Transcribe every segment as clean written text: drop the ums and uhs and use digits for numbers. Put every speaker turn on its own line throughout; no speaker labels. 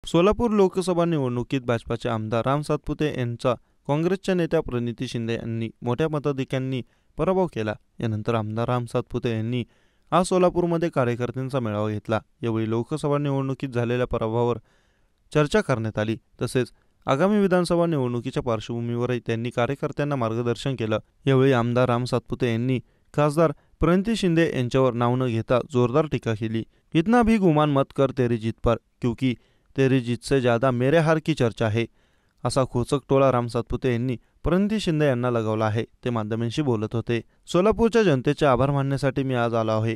सोलापूर लोकसभा निवडणुकीत भाजपाचे आमदार राम सातपुते यांचा काँग्रेसच्या नेत्या प्रणिती शिंदे यांनी मोठ्या मताधिक्यांनी पराभव केला। यानंतर आमदार राम सातपुते यांनी आज सोलापूरमध्ये कार्यकर्त्यांचा मेळावा घेतला। यावेळी लोकसभा निवडणुकीत झालेल्या पराभवावर चर्चा करण्यात आली। तसेच आगामी विधानसभा निवडणुकीच्या पार्श्वभूमीवरही त्यांनी कार्यकर्त्यांना मार्गदर्शन केलं। यावेळी आमदार राम सातपुते यांनी खासदार प्रणिती शिंदे यांच्यावर नाव न घेता जोरदार टीका केली। इतना भी गुमान मत कर तेरी जीत पर, क्योंकि तेरी जीत से ज्यादा मेरे हार की चर्चा है, असा खोचक टोला राम सातपुते यांनी प्रणिती शिंदे यांना लगावला आहे। ते माध्यमांशी बोलत होते। सोलापूरच्या जनतेचे आभार मानण्यासाठी मी आज आलो आहे।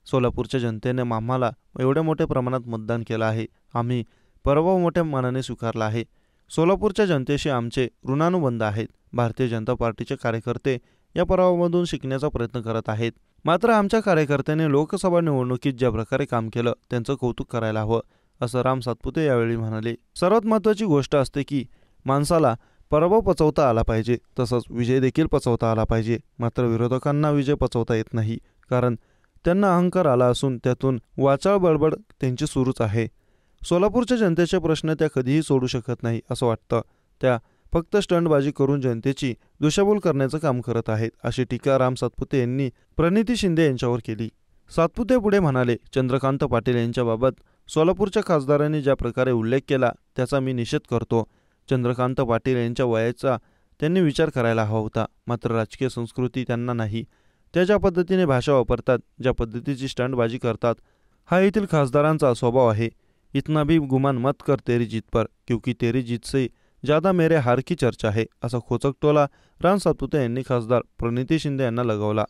सोलापूरच्या जनतेने आम्हाला एवढ्या मोठ्या प्रमाणात मतदान केलं आहे। आम्ही पराभव मोठ्या मनाने स्वीकारला आहे। सोलापूरच्या जनतेशी आमचे ऋणानुबंध आहेत। भारतीय जनता पार्टीचे कार्यकर्ते या पराभवामधून शिकण्याचा प्रयत्न करत आहेत। मात्र आमच्या कार्यकर्त्यांनी लोकसभा निवडणुकीत ज्या प्रकारे काम केलं त्यांचं कौतुक करायला हवं, असं राम सातपुते यावेळी म्हणाले। सर्वात महत्त्वाची गोष्ट असते की माणसाला पराभव पचवता आला पाहिजे, तसंच विजय देखील पचवता आला पाहिजे। मात्र विरोधकांना विजय पचवता येत नाही, कारण त्यांना अहंकार आला असून त्यातून वाचाळ बडबड त्यांची सुरूच आहे। सोलापूरच्या जनतेचे प्रश्न त्या कधीही सोडू शकत नाही असं वाटतं। त्या फक्त स्टंटबाजी करून जनतेची दिशाभूल करण्याचं काम करत आहेत, अशी टीका राम सातपुते यांनी प्रणिती शिंदे यांच्यावर केली। सातपुते पुढे म्हणाले, चंद्रकांत पाटील यांच्याबाबत सोलापूरच्या खासदारांनी ज्या प्रकारे उल्लेख केला त्याचा मी निषेध करतो। चंद्रकांत पाटील यांच्या वयाचा त्यांनी विचार करायला हवा होता, मात्र राजकीय संस्कृती त्यांना नाही। त्या ज्या पद्धतीने भाषा वापरतात, ज्या पद्धतीची स्टंटबाजी करतात, हा येथील खासदारांचा स्वभाव आहे। इतना भी गुमान मत कर तेरी जीत पर, क्योंकि तेरी जीत से ज्यादा मेरे हार की चर्चा है, असा खोचक टोला राम सातपुते यांनी खासदार प्रणिती शिंदे यांना लगावला।